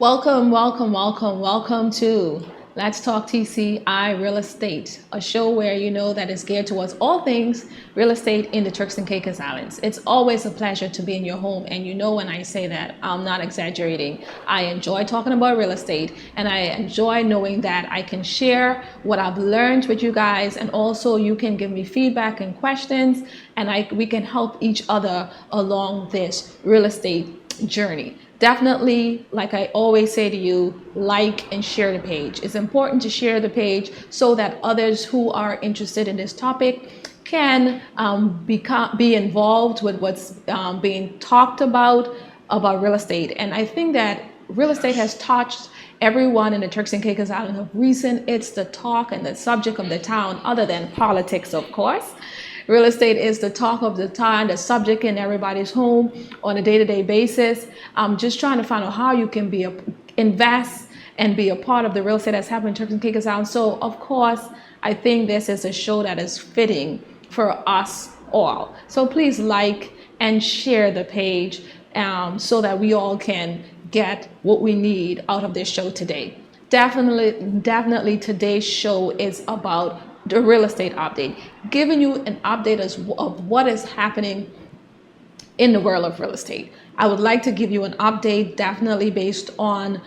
Welcome, welcome, welcome, welcome to Let's Talk TCI Real Estate, a show where you know that is geared towards all things real estate in the Turks and Caicos Islands. It's always a pleasure to be in your home, and you know when I say that, I'm not exaggerating. I enjoy talking about real estate, and I enjoy knowing that I can share what I've learned with you guys, and also you can give me feedback and questions, and we can help each other along this real estate journey. Definitely, like I always say to you, like and share the page. It's important to share the page so that others who are interested in this topic can be involved with what's being talked about real estate. And I think that real estate has touched everyone in the Turks and Caicos Islands of recent. It's the talk and the subject of the town, other than politics, of course. Real estate is the talk of the time, the subject in everybody's home on a day-to-day basis. I'm just trying to find out how you can invest and be a part of the real estate that's happening in Turks and Caicos Islands. So, of course, I think this is a show that is fitting for us all. So please like and share the page so that we all can get what we need out of this show today. Definitely today's show is about the real estate update, giving you an update of what is happening in the world of real estate. I would like to give you an update definitely based on,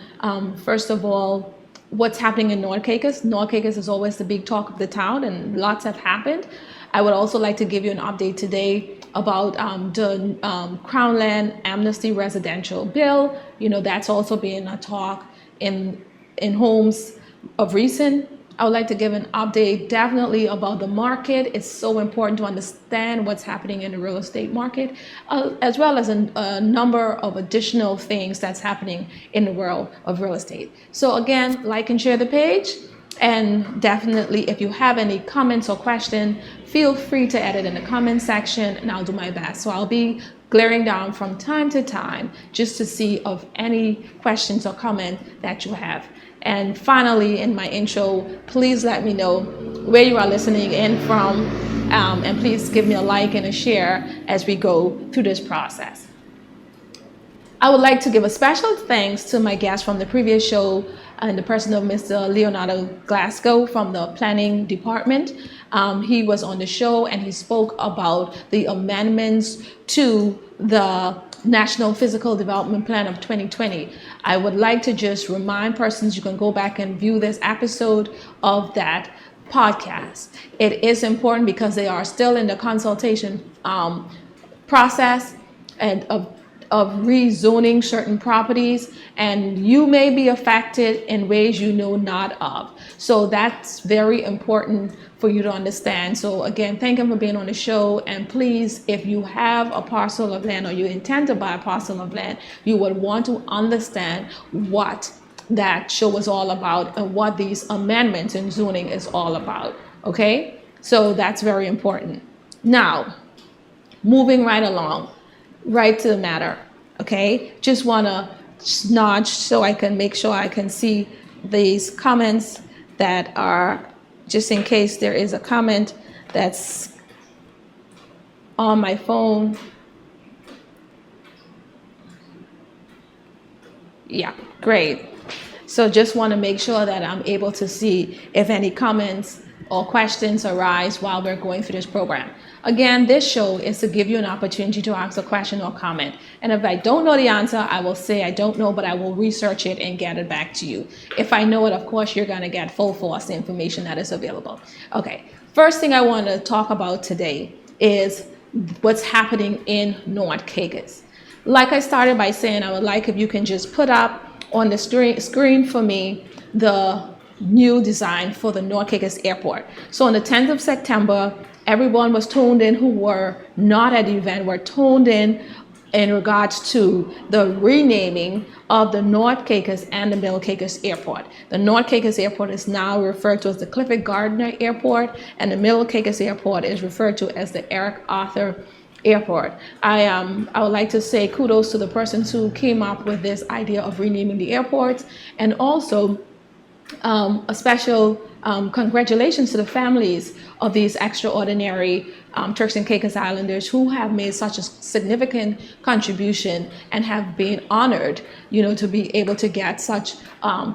first of all, what's happening in North Caicos. North Caicos is always the big talk of the town, and lots have happened. I would also like to give you an update today about the Crown Land Amnesty Residential Bill. You know, that's also being a talk in homes of recent. I would like to give an update definitely about the market. It's so important to understand what's happening in the real estate market, as well as a number of additional things that's happening in the world of real estate. So again, like and share the page. And definitely, if you have any comments or questions, feel free to edit in the comment section, and I'll do my best. So I'll be glaring down from time to time just to see of any questions or comment that you have. And finally, in my intro, please let me know where you are listening in from, and please give me a like and a share as we go through this process. I would like to give a special thanks to my guest from the previous show, in the person of Mr. Leonardo Glasgow from the planning department. He was on the show and he spoke about the amendments to the National Physical Development Plan of 2020. I would like to just remind persons you can go back and view this episode of that podcast. It is important because they are still in the consultation process and of rezoning certain properties, and you may be affected in ways you know not of. So that's very important for you to understand. So again, thank you for being on the show, and please, if you have a parcel of land or you intend to buy a parcel of land, you would want to understand what that show is all about and what these amendments in zoning is all about. Okay, so that's very important. Now, moving right along, right to the matter. Okay, just want to nudge so I can make sure I can see these comments that are, just in case there is a comment that's on my phone. Yeah, great. So just want to make sure that I'm able to see if any comments or questions arise while we're going through this program. Again, this show is to give you an opportunity to ask a question or comment. And if I don't know the answer, I will say I don't know, but I will research it and get it back to you. If I know it, of course, you're going to get full force the information that is available. Okay, first thing I want to talk about today is what's happening in North Caicos. Like I started by saying, I would like if you can just put up on the screen for me the new design for the North Caicos Airport. So on the 10th of September, everyone was tuned in who were not at the event, were tuned in regards to the renaming of the North Caicos and the Middle Caicos Airport. The North Caicos Airport is now referred to as the Clifford Gardner Airport, and the Middle Caicos Airport is referred to as the Eric Arthur Airport. I would like to say kudos to the persons who came up with this idea of renaming the airports, and also a special congratulations to the families of these extraordinary Turks and Caicos Islanders who have made such a significant contribution and have been honored, to be able to get such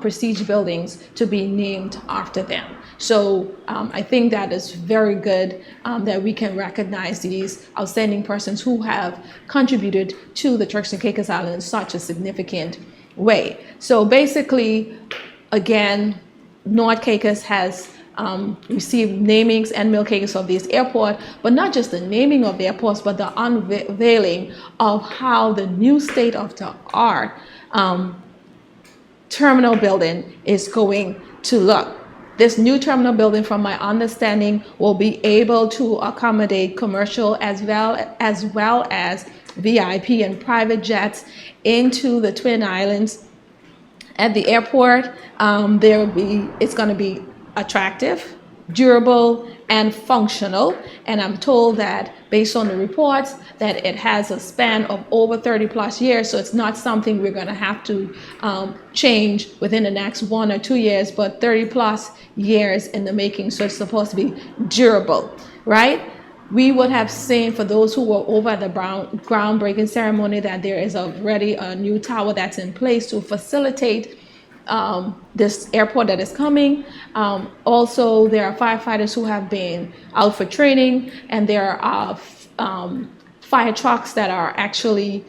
prestige buildings to be named after them. So I think that is very good that we can recognize these outstanding persons who have contributed to the Turks and Caicos Islands in such a significant way. So basically, again, North Caicos has received namings and Middle Caicos of this airport, but not just the naming of the airports, but the unveiling of how the new state-of-the-art terminal building is going to look. This new terminal building, from my understanding, will be able to accommodate commercial as well as VIP and private jets into the Twin Islands. At the airport, it's going to be attractive, durable, and functional. And I'm told that based on the reports that it has a span of over 30 plus years. So it's not something we're going to have to change within the next 1 or 2 years, but 30 plus years in the making. So it's supposed to be durable, right? We would have seen, for those who were over at the groundbreaking ceremony, that there is already a new tower that's in place to facilitate this airport that is coming. Also, there are firefighters who have been out for training, and there are fire trucks that are actually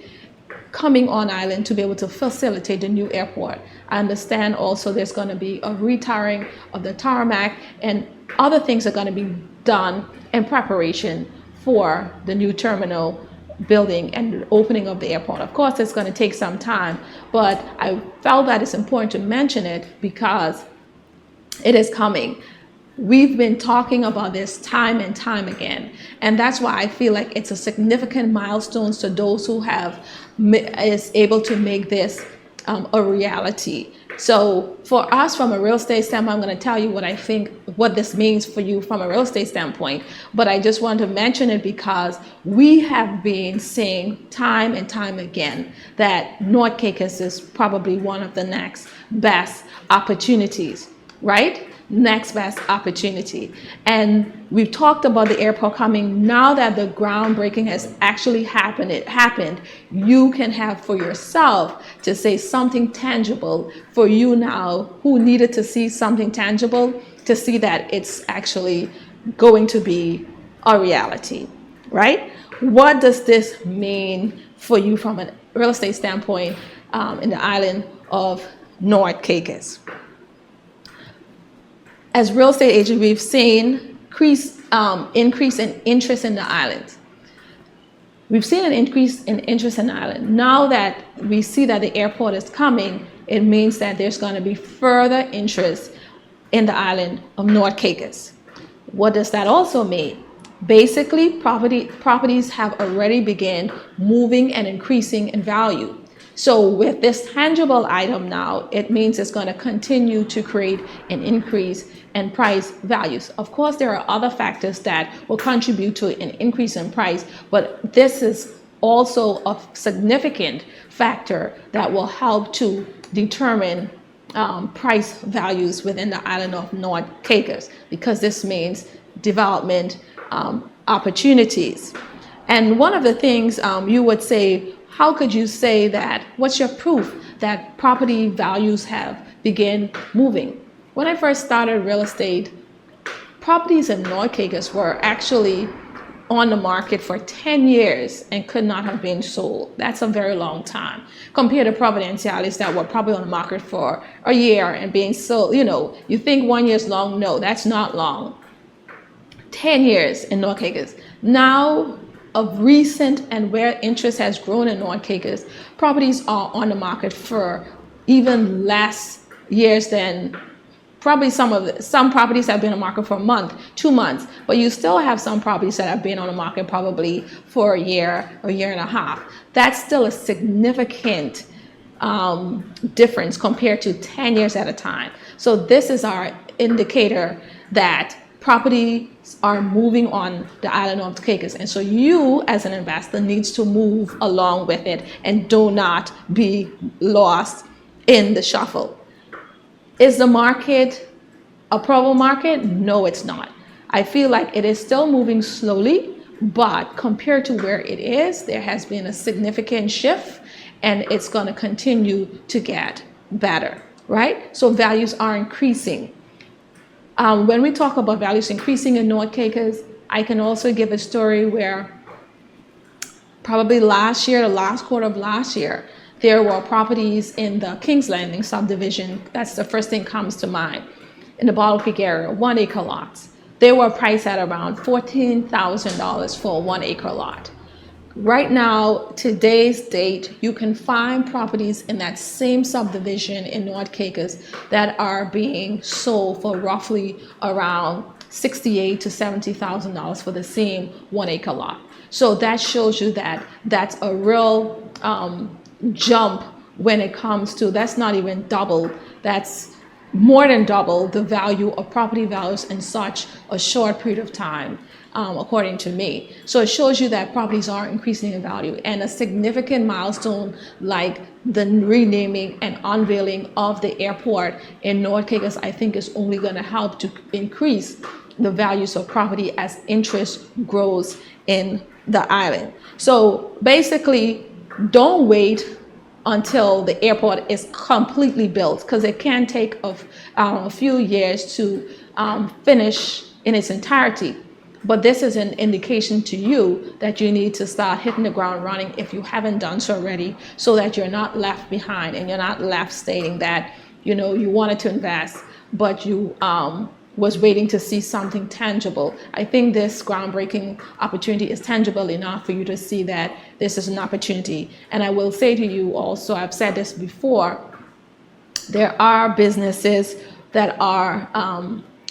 coming on island to be able to facilitate the new airport. I understand also there's going to be a retiring of the tarmac, and other things are going to be done in preparation for the new terminal building and the opening of the airport. Of course, it's going to take some time, but I felt that it's important to mention it because it is coming. We've been talking about this time and time again, and that's why I feel like it's a significant milestone to those who is able to make this a reality. So for us, from a real estate standpoint, I'm going to tell you what I think, what this means for you from a real estate standpoint. But I just want to mention it because we have been saying time and time again that North Caicos is probably one of the next best opportunities, right? Next best opportunity. And we've talked about the airport coming. Now that the groundbreaking has actually happened, you can have for yourself to say something tangible for you now who needed to see something tangible to see that it's actually going to be a reality, right? What does this mean for you from a real estate standpoint in the island of North Caicos? As real estate agents, we've seen increase in interest in the island. We've seen an increase in interest in the island. Now that we see that the airport is coming, it means that there's going to be further interest in the island of North Caicos. What does that also mean? Basically, properties have already begun moving and increasing in value. So with this tangible item now, it means it's going to continue to create an increase in price values. Of course, there are other factors that will contribute to an increase in price, but this is also a significant factor that will help to determine price values within the island of North Caicos, because this means development opportunities. And one of the things you would say, how could you say that? What's your proof that property values have begun moving? When I first started real estate, properties in North Caicos were actually on the market for 10 years and could not have been sold. That's a very long time compared to Providenciales that were probably on the market for a year and being sold. You think 1 year is long? No, that's not long. 10 years in North Caicos. Now, of recent and where interest has grown in North Caicos, properties are on the market for even less years than probably some properties have been on the market for a month, 2 months, but you still have some properties that have been on the market probably for a year and a half. That's still a significant difference compared to 10 years at a time. So this is our indicator that properties are moving on the island of Caicos. And so you as an investor needs to move along with it and do not be lost in the shuffle. Is the market a problem market? No, it's not. I feel like it is still moving slowly, but compared to where it is, there has been a significant shift, and it's going to continue to get better, right? So values are increasing. When we talk about values increasing in North Caicos, I can also give a story where probably last year, the last quarter of last year, there were properties in the Kings Landing subdivision. That's the first thing comes to mind. In the Bottle Creek area, 1 acre lots. They were priced at around $14,000 for a 1 acre lot. Right now, today's date, you can find properties in that same subdivision in North Caicos that are being sold for roughly around $68,000 to $70,000 for the same 1 acre lot. So that shows you that that's a real jump when it comes to, that's not even double, that's more than double the value of property values in such a short period of time, according to me. So it shows you that properties are increasing in value, and a significant milestone like the renaming and unveiling of the airport in North Caicos, I think, is only going to help to increase the values of property as interest grows in the island. So basically, don't wait until the airport is completely built, because it can take a few years to finish in its entirety. But this is an indication to you that you need to start hitting the ground running if you haven't done so already, so that you're not left behind and you're not left stating that, you know, you wanted to invest, but you was waiting to see something tangible. I think this groundbreaking opportunity is tangible enough for you to see that this is an opportunity. And I will say to you also, I've said this before, there are businesses that are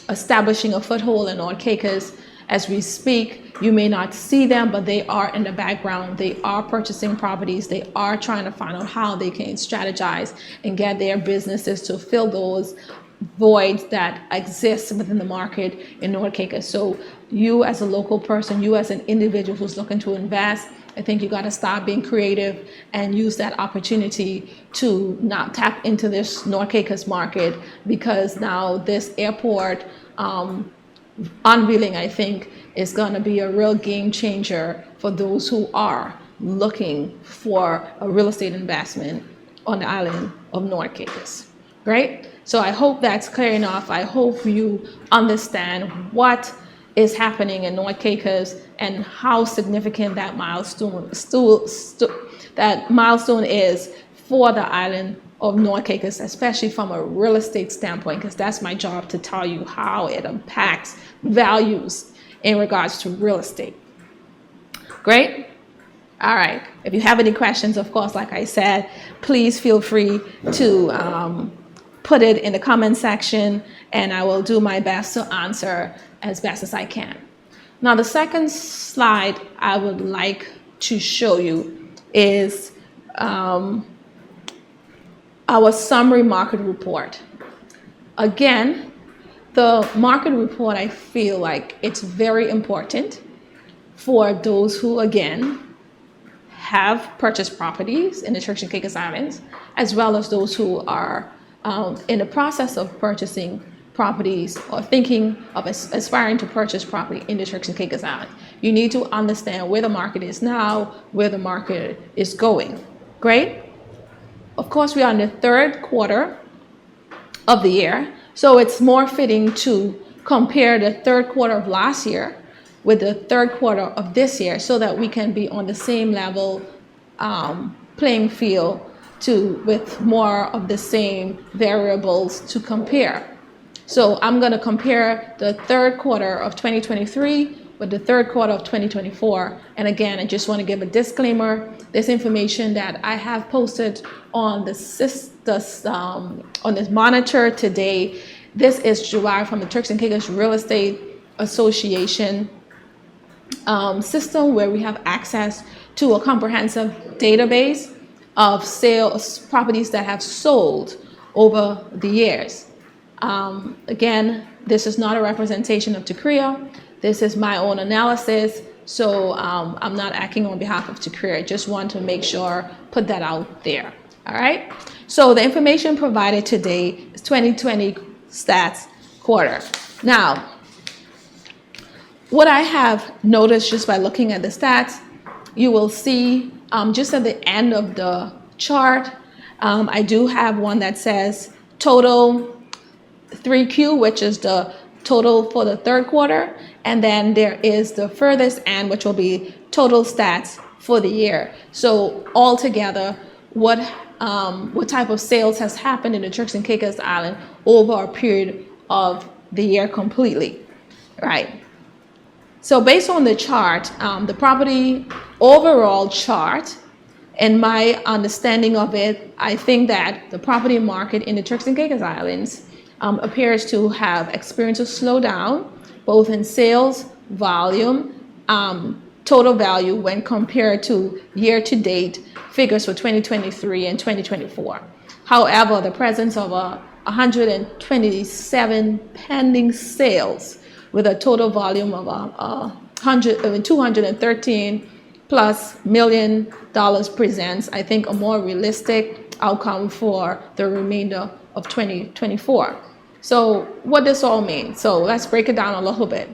establishing a foothold in North Caicos as we speak. You may not see them, but they are in the background. They are purchasing properties. They are trying to find out how they can strategize and get their businesses to fill those voids that exist within the market in North Caicos. So you as a local person, you as an individual who's looking to invest, I think you got to start being creative and use that opportunity to not tap into this North Caicos market, because now this airport unveiling, I think, is going to be a real game changer for those who are looking for a real estate investment on the island of North Caicos. Great. So I hope that's clear enough. I hope you understand what is happening in North Caicos and how significant that milestone is for the island of North Caicos, especially from a real estate standpoint, because that's my job to tell you how it impacts values in regards to real estate. Great. All right. If you have any questions, of course, like I said, please feel free to put it in the comment section, and I will do my best to answer as best as I can. Now, the second slide I would like to show you is our summary market report. Again, the market report, I feel like it's very important for those who, again, have purchased properties in the Turks and Caicos Islands, as well as those who are in the process of purchasing properties or thinking of aspiring to purchase property in the Turks and Caicos Islands. You need to understand where the market is now, where the market is going. Great. Of course, we are in the third quarter of the year, so it's more fitting to compare the third quarter of last year with the third quarter of this year, so that we can be on the same level playing field with more of the same variables to compare. So I'm going to compare the third quarter of 2023 with the third quarter of 2024. And again, I just want to give a disclaimer. This information that I have posted on this monitor today, this is derived from the Turks and Caicos Real Estate Association system, where we have access to a comprehensive database of sales properties that have sold over the years. Again, this is not a representation of TCI. This is my own analysis, so I'm not acting on behalf of TCI. I just want to make sure, put that out there. All right. So the information provided today is 2020 stats quarter. Now, what I have noticed just by looking at the stats, you will see just at the end of the chart, I do have one that says total 3Q, which is the total for the third quarter, and then there is the furthest end, which will be total stats for the year. So altogether, what type of sales has happened in the Turks and Caicos Island over a period of the year completely, right? So based on the chart, the property overall chart, and my understanding of it, I think that the property market in the Turks and Caicos Islands appears to have experienced a slowdown, both in sales volume, total value when compared to year-to-date figures for 2023 and 2024. However, the presence of 127 pending sales with a total volume of $213 plus million presents, I think, a more realistic outcome for the remainder of 2024. So what does all mean? So let's break it down a little bit.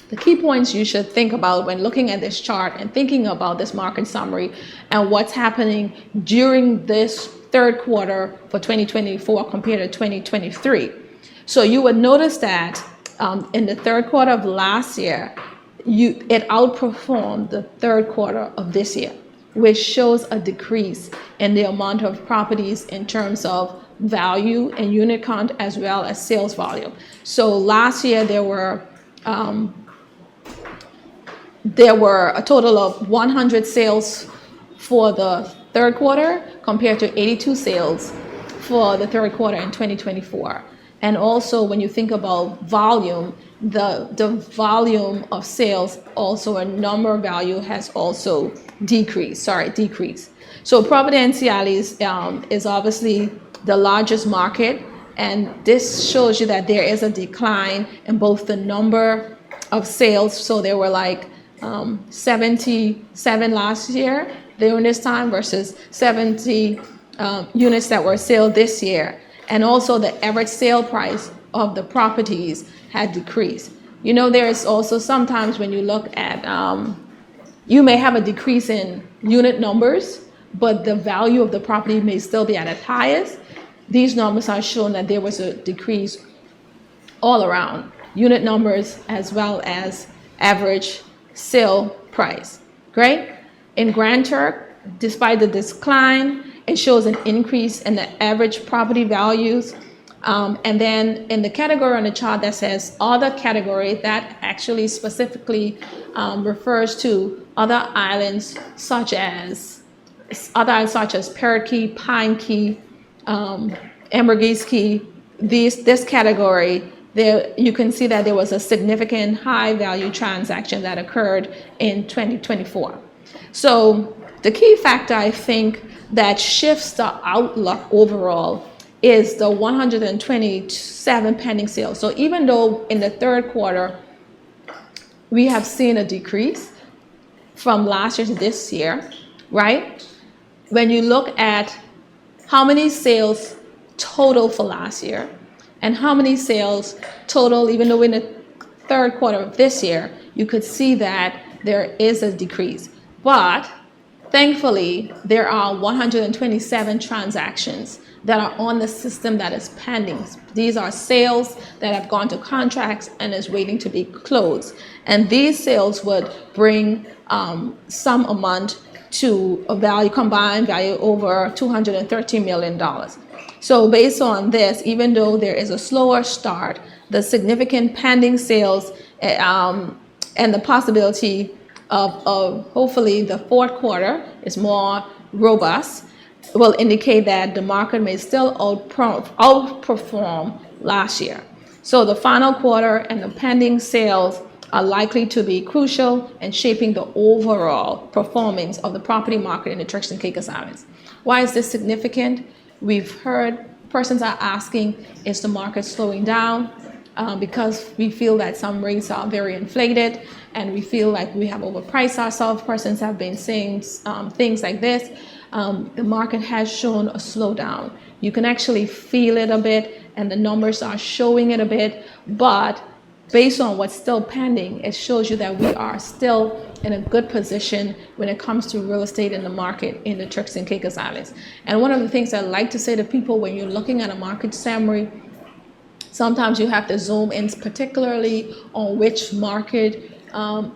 The key points you should think about when looking at this chart and thinking about this market summary and what's happening during this third quarter for 2024 compared to 2023. So you would notice that in the third quarter of last year, it outperformed the third quarter of this year, which shows a decrease in the amount of properties in terms of value and unit count as well as sales volume. So last year there were a total of 100 sales for the third quarter compared to 82 sales for the third quarter in 2024. And also when you think about volume, the volume of sales, also a number value has also decreased. So Providencia is obviously the largest market, and this shows you that there is a decline in both the number of sales. So there were like 77 last year during this time versus 70 units that were sold this year. And also the average sale price of the properties had decreased. You know, there's also sometimes when you look at, you may have a decrease in unit numbers, but the value of the property may still be at its highest. These numbers are showing that there was a decrease all around, unit numbers as well as average sale price. Great. In Grand Turk, despite the decline, it shows an increase in the average property values. And then in the category on the chart that says other category, that actually specifically refers to other islands such as Parrot Key, Pine Key, Ambergris Key. This category, there you can see that there was a significant high value transaction that occurred in 2024. So the key factor, I think, that shifts the outlook overall is the 127 pending sales. So even though in the third quarter we have seen a decrease from last year to this year, right? When you look at how many sales total for last year and how many sales total, even though in the third quarter of this year, you could see that there is a decrease. But thankfully, there are 127 transactions that are on the system that is pending. These are sales that have gone to contracts and is waiting to be closed. And these sales would bring some amount to a value, combined value over $213 million. So based on this, even though there is a slower start, the significant pending sales and the possibility of hopefully the fourth quarter is more robust will indicate that the market may still outperform last year. So the final quarter and the pending sales are likely to be crucial in shaping the overall performance of the property market in the Turks and Caicos Islands. Why is this significant? We've heard persons are asking, is the market slowing down? Because we feel that some rates are very inflated and we feel like we have overpriced ourselves. Persons have been saying things like this. the market has shown a slowdown. You can actually feel it a bit, and the numbers are showing it a bit, but based on what's still pending, it shows you that we are still in a good position when it comes to real estate in the market in the Turks and Caicos Islands. And one of the things I like to say to people when you're looking at a market summary, sometimes you have to zoom in particularly on which market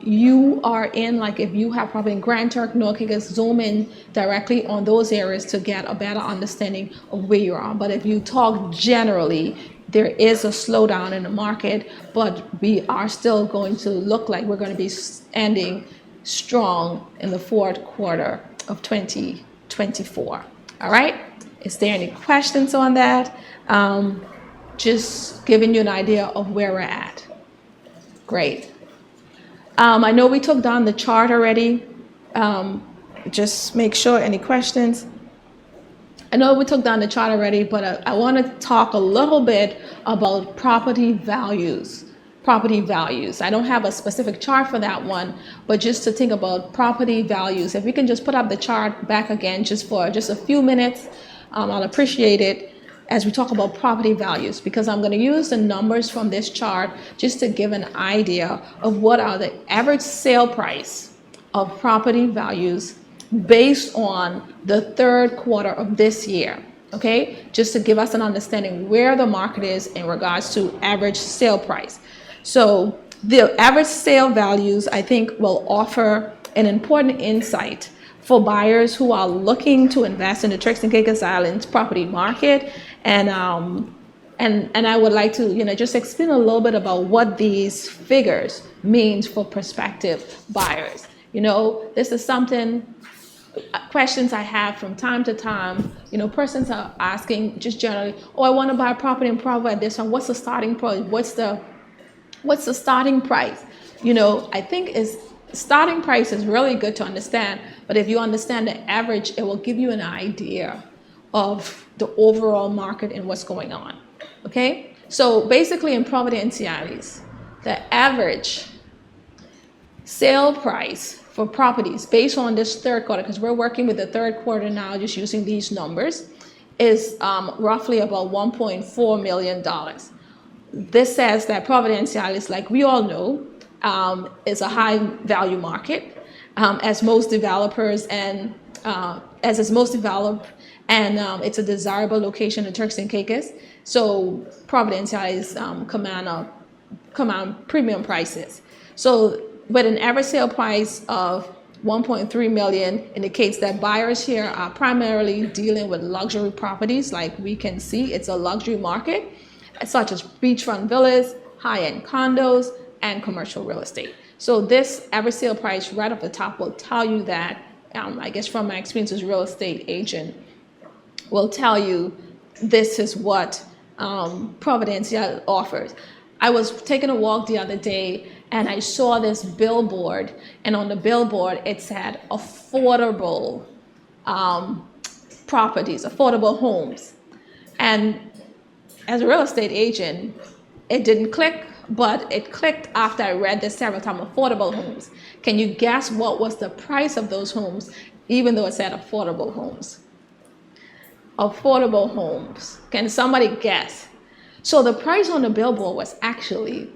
you are in. Like if you have property in Grand Turk, North Caicos, zoom in directly on those areas to get a better understanding of where you are. But if you talk generally, there is a slowdown in the market, but we are still going to look like we're going to be ending strong in the fourth quarter of 2024. All right? Is there any questions on that? Just giving you an idea of where we're at. Great. I know we took down the chart already. Just make sure, any questions? I know we took down the chart already, but I want to talk a little bit about property values. Property values. I don't have a specific chart for that one, but just to think about property values. If we can just put up the chart back again just for just a few minutes, I'll appreciate it as we talk about property values, because I'm going to use the numbers from this chart just to give an idea of what are the average sale price of property values based on the third quarter of this year, okay? Just to give us an understanding where the market is in regards to average sale price. So the average sale values, I think, will offer an important insight for buyers who are looking to invest in the Turks and Caicos Islands property market. And I would like to, just explain a little bit about what these figures means for prospective buyers. This is questions I have from time to time. Persons are asking just generally, I want to buy a property in Provo at this one. What's the starting price? What's the starting price? I think starting price is really good to understand, but if you understand the average, it will give you an idea of the overall market and what's going on. Okay? So basically in Providenciales, the average sale price for properties based on this third quarter, because we're working with the third quarter now, just using these numbers, is roughly about $1.4 million. This says that Providenciales, like we all know, is a high value market, as most developers and as it's most developed, and it's a desirable location in Turks and Caicos. So Providenciales command premium prices. So with an average sale price of 1.3 million indicates that buyers here are primarily dealing with luxury properties. Like we can see, it's a luxury market, such as beachfront villas, high-end condos, and commercial real estate. So this average sale price right off the top will tell you that, I guess from my experience as a real estate agent, will tell you this is what Providenciales offers. I was taking a walk the other day and I saw this billboard, and on the billboard it said affordable properties, affordable homes. And as a real estate agent, it didn't click, but it clicked after I read this several times, affordable homes. Can you guess what was the price of those homes, even though it said affordable homes? Affordable homes. Can somebody guess? So the price on the billboard was actually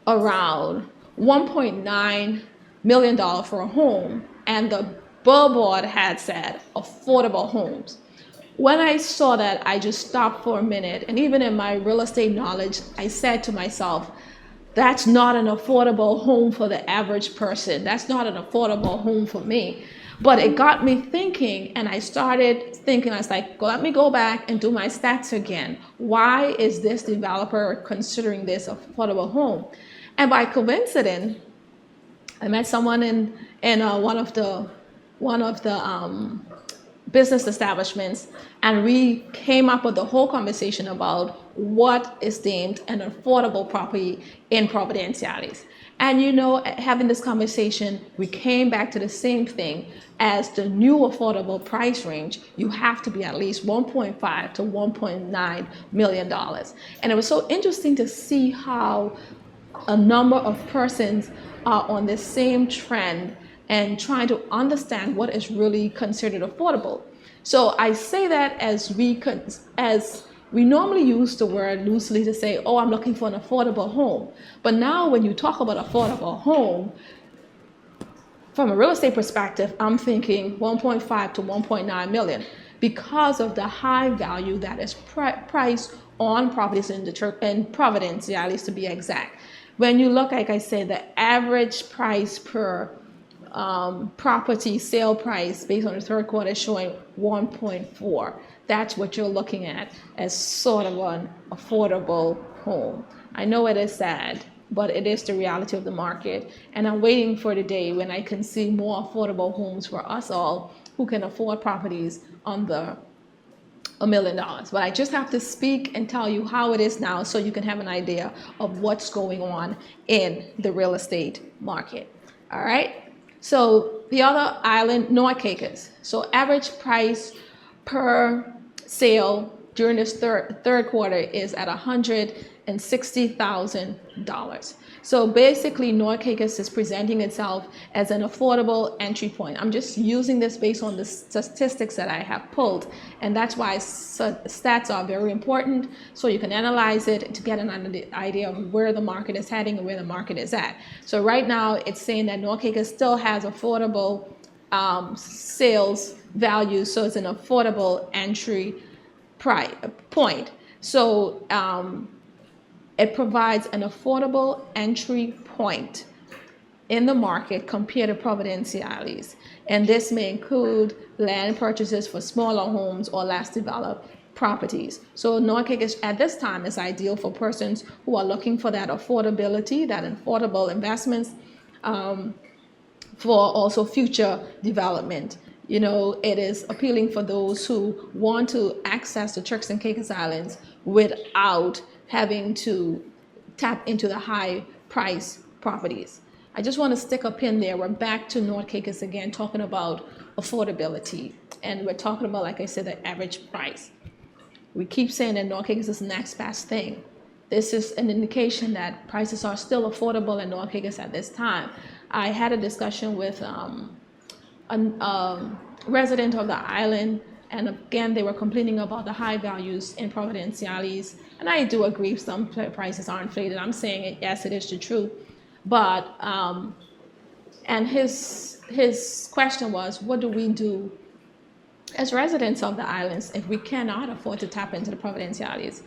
around $1.9 million for a home, and the billboard had said affordable homes. When I saw that, I just stopped for a minute, and even in my real estate knowledge, I said to myself, that's not an affordable home for the average person. That's not an affordable home for me. But it got me thinking, and I started thinking, I was like, let me go back and do my stats again. Why is this developer considering this affordable home? And by coincidence, I met someone in one of the business establishments, and we came up with the whole conversation about what is deemed an affordable property in Providenciales. And having this conversation, we came back to the same thing as the new affordable price range. You have to be at least $1.5 to $1.9 million. And it was so interesting to see how a number of persons are on the same trend and trying to understand what is really considered affordable. So I say that as we normally use the word loosely to say, oh, I'm looking for an affordable home. But now when you talk about affordable home, from a real estate perspective, I'm thinking 1.5 to 1.9 million because of the high value that is priced on properties in Providence, yeah, at least to be exact. When you look, like I said, the average price per property sale price based on the third quarter is showing 1.4. That's what you're looking at as sort of an affordable home. I know it is sad, but it is the reality of the market. And I'm waiting for the day when I can see more affordable homes for us all who can afford properties under $1 million. But I just have to speak and tell you how it is now so you can have an idea of what's going on in the real estate market. All right. So the other island, North Caicos. So average price per sale during this third quarter is at $160,000. So basically, North Caicos is presenting itself as an affordable entry point. I'm just using this based on the statistics that I have pulled, and that's why stats are very important, so you can analyze it to get an idea of where the market is heading and where the market is at. So right now, it's saying that North Caicos still has affordable sales value, so it's an affordable entry point. So it provides an affordable entry point in the market compared to Providenciales. And this may include land purchases for smaller homes or less developed properties. So North Caicos at this time is ideal for persons who are looking for that affordability, that affordable investments for also future development. You know, it is appealing for those who want to access the Turks and Caicos Islands without having to tap into the high price properties. I just want to stick a pin there. We're back to North Caicos again, talking about affordability. And we're talking about, like I said, the average price. We keep saying that North Caicos is the next best thing. This is an indication that prices are still affordable in North Caicos at this time. I had a discussion with a resident of the island, and again, they were complaining about the high values in Providenciales. And I do agree some prices are inflated. I'm saying it, yes, it is the truth. But, and his question was, what do we do as residents of the islands if we cannot afford to tap into the Providenciales?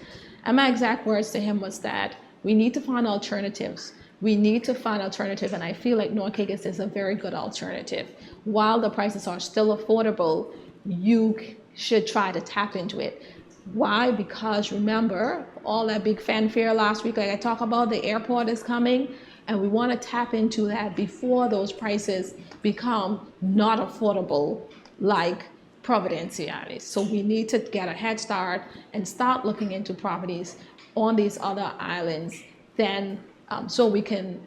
And my exact words to him was that we need to find alternatives. We need to find alternatives, and I feel like North Caicos is a very good alternative. While the prices are still affordable, you should try to tap into it. Why? Because remember, all that big fanfare last week, like I talked about, the airport is coming, and we want to tap into that before those prices become not affordable like Providenciales. So we need to get a head start and start looking into properties on these other islands, then so we can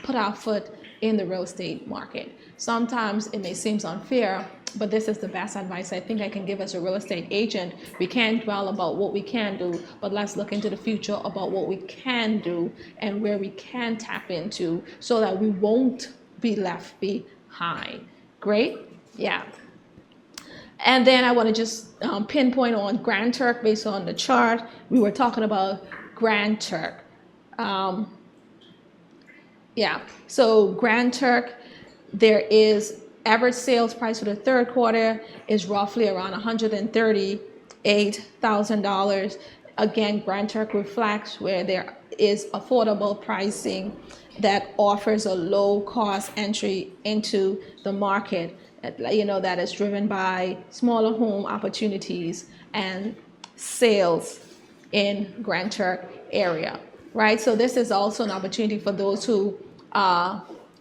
put our foot in the real estate market. Sometimes it may seem unfair, but this is the best advice I think I can give as a real estate agent. We can't dwell about what we can do, but let's look into the future about what we can do and where we can tap into so that we won't be left behind. Great? Yeah. And then I want to just pinpoint on Grand Turk based on the chart. We were talking about Grand Turk. So Grand Turk, there is average sales price for the third quarter is roughly around $138,000. Again, Grand Turk reflects where there is affordable pricing that offers a low cost entry into the market. You know, that is driven by smaller home opportunities and sales in Grand Turk area, right? So this is also an opportunity for those who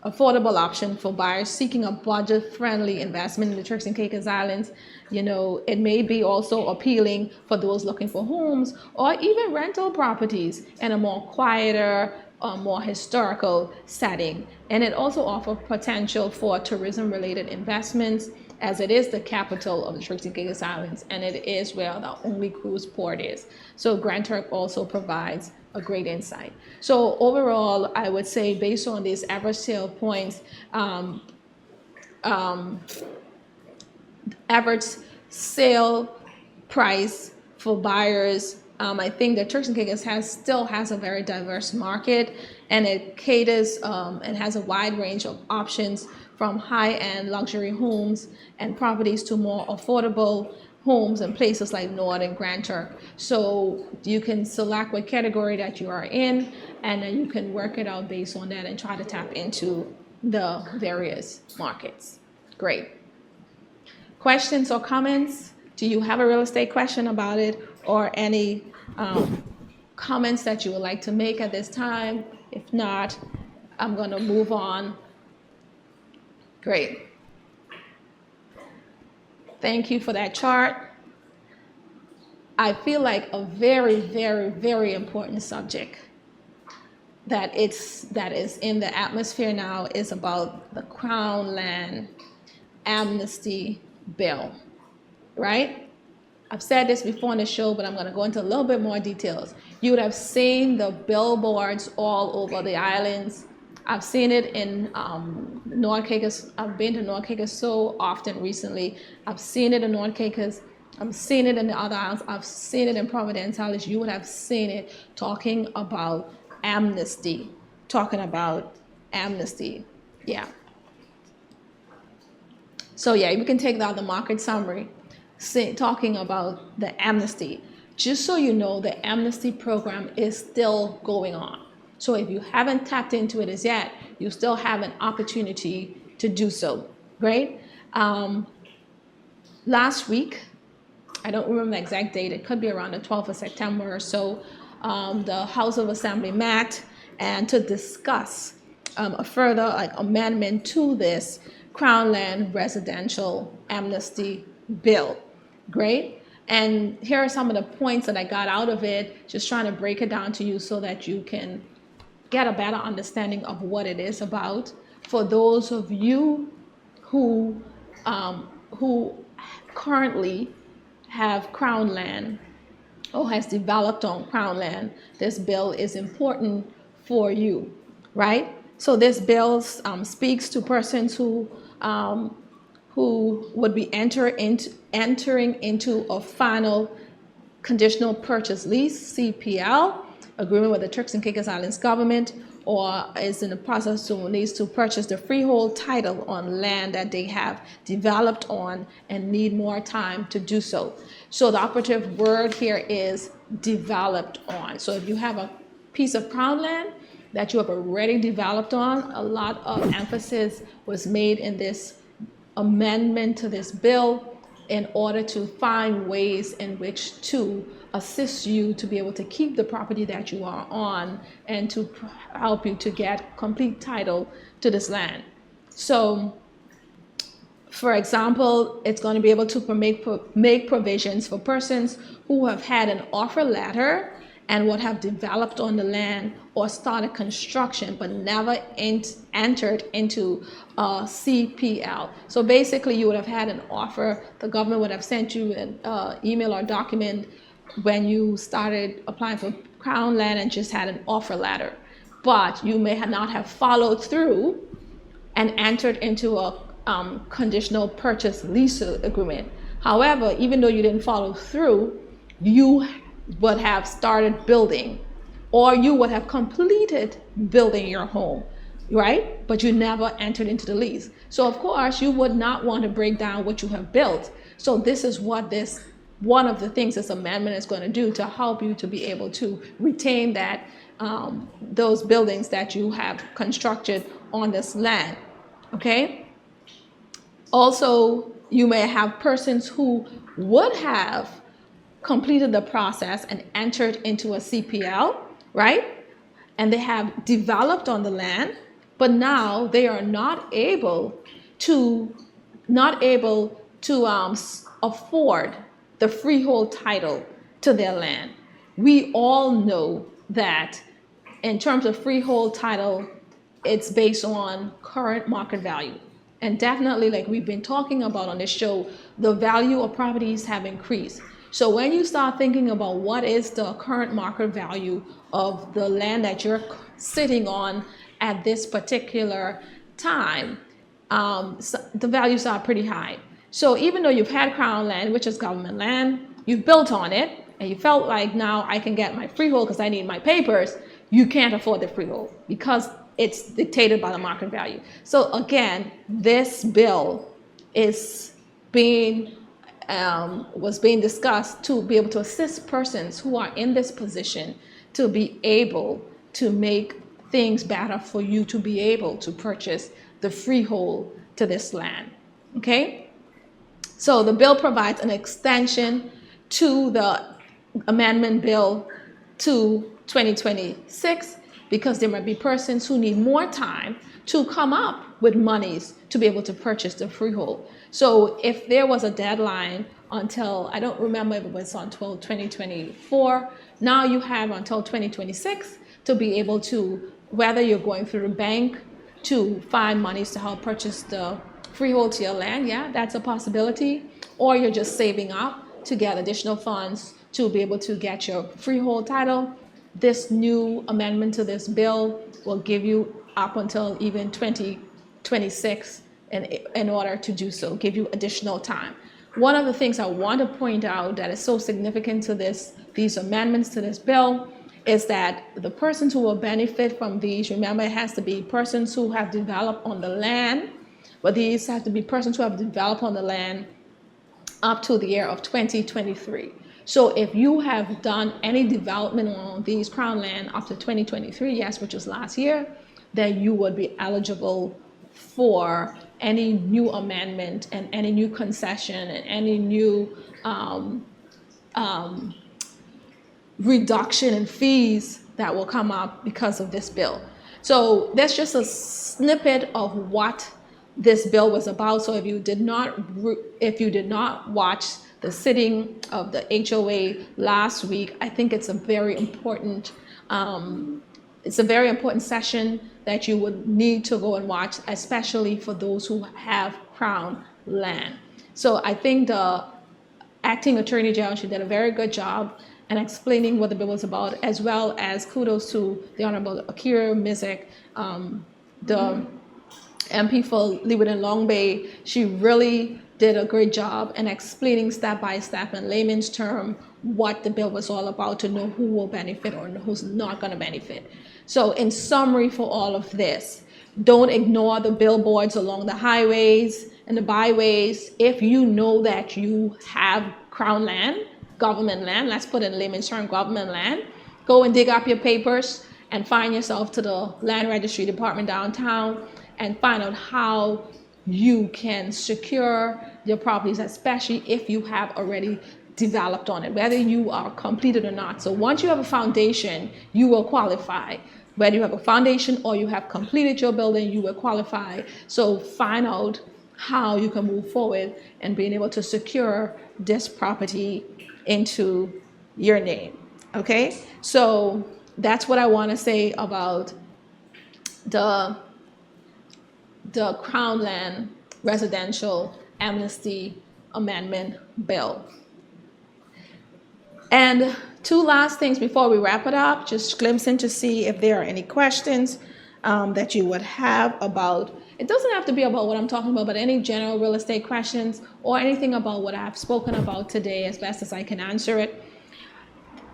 affordable option for buyers seeking a budget-friendly investment in the Turks and Caicos Islands. You know, it may be also appealing for those looking for homes or even rental properties in a more quieter, more historical setting. And it also offers potential for tourism-related investments, as it is the capital of the Turks and Caicos Islands, and it is where the only cruise port is. So Grand Turk also provides a great insight. So overall, I would say based on these average sale points, average sale price for buyers. I think that Turks and Caicos still has a very diverse market, and it caters and has a wide range of options from high-end luxury homes and properties to more affordable homes in places like North and Grand Turk. So you can select what category that you are in, and then you can work it out based on that and try to tap into the various markets. Great. Questions or comments? Do you have a real estate question about it, or any comments that you would like to make at this time? If not, I'm going to move on. Great. Thank you for that chart. I feel like a very, very, very important subject that is in the atmosphere now is about the Crown Land Amnesty Bill, right? I've said this before on the show, but I'm going to go into a little bit more details. You would have seen the billboards all over the islands. I've seen it in North Caicos. I've been to North Caicos so often recently. I've seen it in North Caicos. I've seen it in the other islands. I've seen it in Providenciales. You would have seen it talking about amnesty. Yeah. So yeah, we can take that the market summary, talking about the amnesty. Just so you know, the amnesty program is still going on. So if you haven't tapped into it as yet, you still have an opportunity to do so. Great. Last week, I don't remember the exact date, it could be around the 12th of September or so, the House of Assembly met and to discuss a further amendment to this Crown Land Residential Amnesty Bill. Great. And here are some of the points that I got out of it, just trying to break it down to you so that you can get a better understanding of what it is about. For those of you who currently have Crown Land or has developed on Crown Land, this bill is important for you, right? So this bill speaks to persons who would be entering into a final conditional purchase lease, CPL, agreement with the Turks and Caicos Islands government, or is in the process to needs to purchase the freehold title on land that they have developed on and need more time to do so. So the operative word here is developed on. So if you have a piece of Crown land that you have already developed on, a lot of emphasis was made in this amendment to this bill in order to find ways in which to assist you to be able to keep the property that you are on and to help you to get complete title to this land. So, for example, it's going to be able to make provisions for persons who have had an offer letter and would have developed on the land or started construction but never entered into a CPL. So basically you would have had an offer, the government would have sent you an email or document when you started applying for Crown Land and just had an offer letter. But you may not have followed through and entered into a conditional purchase lease agreement. However, even though you didn't follow through, you would have started building, or you would have completed building your home, right? But you never entered into the lease. So of course you would not want to break down what you have built. So this is what one of the things this amendment is going to do to help you to be able to retain that those buildings that you have constructed on this land. Okay. Also, you may have persons who would have completed the process and entered into a CPL, right? And they have developed on the land, but now they are not able to afford the freehold title to their land. We all know that in terms of freehold title, it's based on current market value. And definitely, like we've been talking about on this show, the value of properties have increased. So when you start thinking about what is the current market value of the land that you're sitting on at this particular time, so the values are pretty high. So even though you've had Crown land, which is government land, you've built on it, and you felt like now I can get my freehold because I need my papers, you can't afford the freehold because it's dictated by the market value. So again, this bill is was being discussed to be able to assist persons who are in this position to be able to make things better for you to be able to purchase the freehold to this land. Okay? So the bill provides an extension to the amendment bill to 2026 because there might be persons who need more time to come up with monies to be able to purchase the freehold. So if there was a deadline until, I don't remember if it was until 2024, now you have until 2026 to be able to, whether you're going through the bank to find monies to help purchase the freehold to your land, yeah, that's a possibility, or you're just saving up to get additional funds to be able to get your freehold title. This new amendment to this bill will give you up until even 2026 in order to do so, give you additional time. One of the things I want to point out that is so significant to these amendments to this bill is that the persons who will benefit from these, remember, it has to be persons who have developed on the land, but these have to be persons who have developed on the land up to the year of 2023. So if you have done any development on these Crown land up to 2023, yes, which was last year, then you would be eligible for any new amendment and any new concession and any new reduction in fees that will come up because of this bill. So that's just a snippet of what this bill was about. So if you did not watch the sitting of the HOA last week, I think it's a very important session that you would need to go and watch, especially for those who have Crown land. So I think the acting Attorney General, she did a very good job in explaining what the bill was about, as well as kudos to the Honorable Akira Mizik, the MP for Leeward Long Bay. She really did a great job in explaining step by step in layman's term what the bill was all about, to know who will benefit or who's not going to benefit. So in summary for all of this, don't ignore the billboards along the highways and the byways. If you know that you have Crown land, government land, let's put in layman's term, government land, go and dig up your papers and find yourself to the Land Registry Department downtown and find out how you can secure your properties, especially if you have already developed on it, whether you are completed or not. So once you have a foundation, you will qualify. Whether you have a foundation or you have completed your building, you will qualify. So find out how you can move forward and being able to secure this property into your name. Okay, so that's what I want to say about the Crown Land Residential Amnesty Amendment Bill. And two last things before we wrap it up, just glimpsing to see if there are any questions that you would have about, it doesn't have to be about what I'm talking about, but any general real estate questions or anything about what I've spoken about today, as best as I can answer it.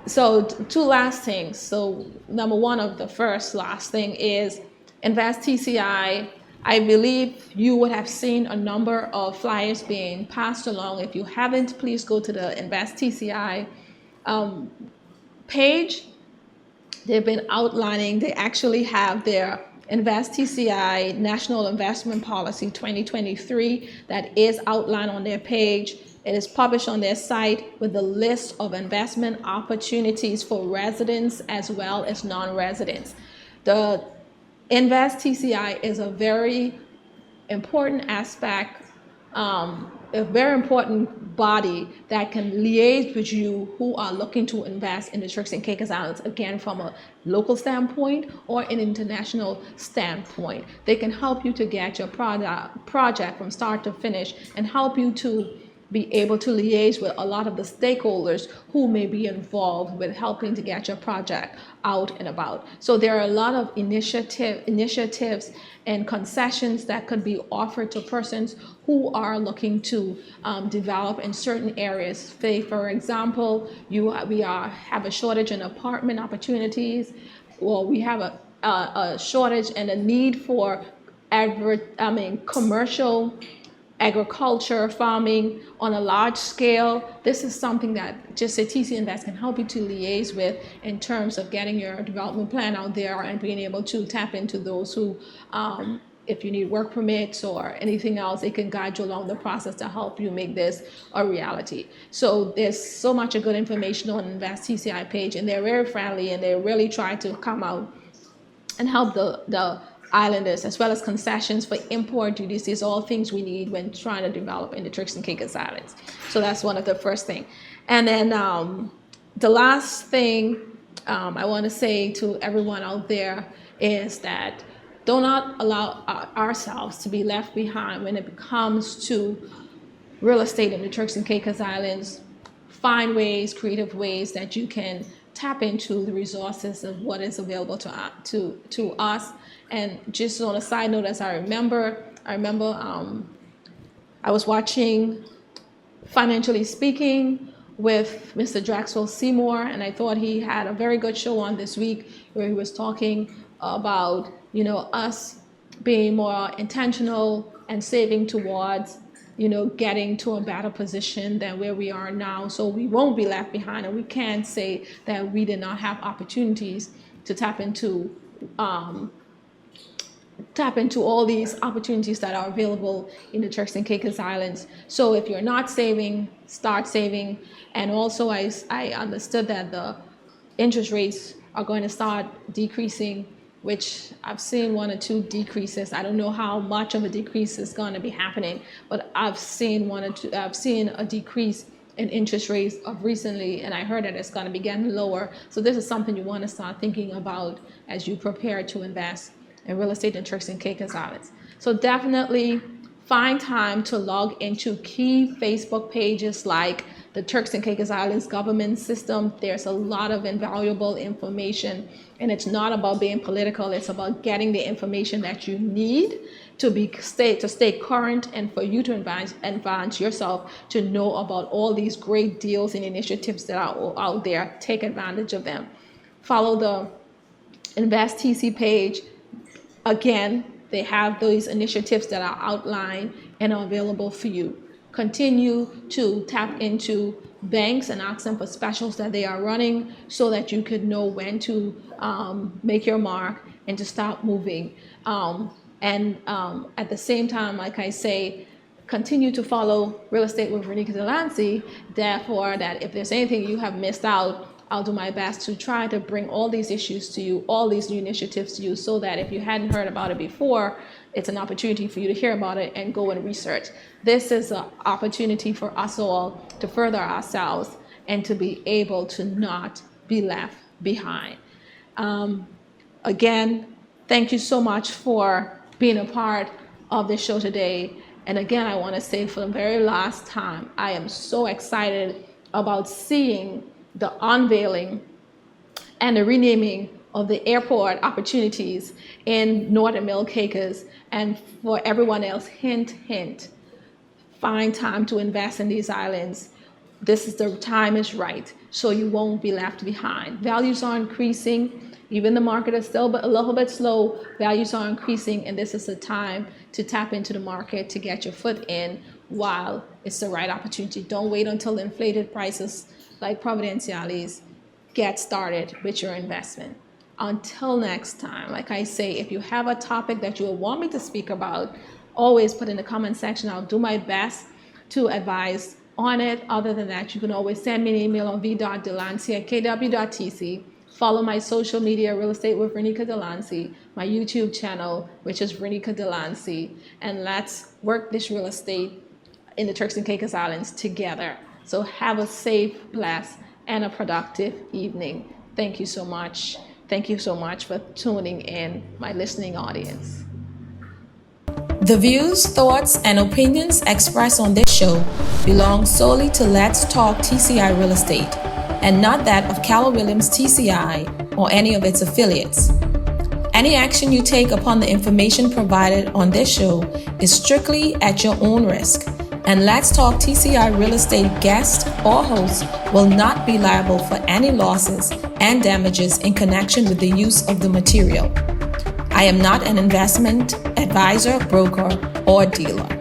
So two last things. So number one of the first last thing is Invest TCI. I believe you would have seen a number of flyers being passed along. If you haven't, please go to the Invest TCI page. They've been outlining, they actually have their Invest TCI National Investment Policy 2023 that is outlined on their page. It is published on their site with the list of investment opportunities for residents as well as non-residents. The Invest TCI is a very important aspect, a very important body that can liaise with you who are looking to invest in the Turks and Caicos Islands, again, from a local standpoint or an international standpoint. They can help you to get your project from start to finish and help you to be able to liaise with a lot of the stakeholders who may be involved with helping to get your project out and about. So there are a lot of initiatives and concessions that could be offered to persons who are looking to develop in certain areas. Say, for example, we have a shortage in apartment opportunities, or we have a shortage and a need for commercial agriculture, farming on a large scale. This is something that just a TC Invest can help you to liaise with in terms of getting your development plan out there and being able to tap into those who, if you need work permits or anything else, they can guide you along the process to help you make this a reality. So there's so much good information on Invest TCI page, and they're very friendly, and they really try to come out and help the islanders, as well as concessions for import duties. These are all things we need when trying to develop in the Turks and Caicos Islands. So that's one of the first thing. And then the last thing I want to say to everyone out there is that do not allow ourselves to be left behind when it comes to real estate in the Turks and Caicos Islands. Find ways, creative ways that you can tap into the resources of what is available to us. And just on a side note, as I remember I was watching Financially Speaking with Mr. Draxwell Seymour, and I thought he had a very good show on this week where he was talking about, us being more intentional and saving towards, getting to a better position than where we are now, so we won't be left behind, and we can't say that we did not have opportunities to tap into all these opportunities that are available in the Turks and Caicos Islands. So if you're not saving, start saving. And also I understood that the interest rates are going to start decreasing, which I've seen 1 or 2 decreases. I don't know how much of a decrease is going to be happening, but I've seen a decrease in interest rates of recently, and I heard that it's going to be getting lower. So this is something you want to start thinking about as you prepare to invest in real estate in Turks and Caicos Islands. So definitely find time to log into key Facebook pages like the Turks and Caicos Islands government system. There's a lot of invaluable information, and it's not about being political. It's about getting the information that you need to stay current, and for you to advance yourself to know about all these great deals and initiatives that are out there. Take advantage of them. Follow the Invest TC page. Again, they have those initiatives that are outlined and are available for you. Continue to tap into banks and ask them for specials that they are running so that you could know when to make your mark and to stop moving. At the same time, like I say, continue to follow Real Estate with Renika Delancey. Therefore, that if there's anything you have missed out, I'll do my best to try to bring all these issues to you, all these new initiatives to you, so that if you hadn't heard about it before, it's an opportunity for you to hear about it and go and research. This is an opportunity for us all to further ourselves and to be able to not be left behind. Again, thank you so much for being a part of this show today. And again, I want to say for the very last time, I am so excited about seeing the unveiling and the renaming of the airport opportunities in North Middle Caicos. And for everyone else, hint, hint, find time to invest in these islands. The time is right, so you won't be left behind. Values are increasing. Even the market is still a little bit slow. Values are increasing, and this is the time to tap into the market to get your foot in while it's the right opportunity. Don't wait until inflated prices like Providenciales get started with your investment. Until next time, like I say, if you have a topic that you will want me to speak about, always put in the comment section. I'll do my best to advise on it. Other than that, you can always send me an email on v.delancey@kw.tc. Follow my social media, Real Estate with Renika Delancey, my YouTube channel, which is Renika Delancey, and let's work this real estate in the Turks and Caicos Islands together. So have a safe, blessed, and a productive evening. Thank you so much. Thank you so much for tuning in, my listening audience. The views, thoughts, and opinions expressed on this show belong solely to Let's Talk TCI Real Estate and not that of Keller Williams TCI or any of its affiliates. Any action you take upon the information provided on this show is strictly at your own risk, and Let's Talk TCI Real Estate guest or host will not be liable for any losses and damages in connection with the use of the material. I am not an investment advisor, broker, or dealer.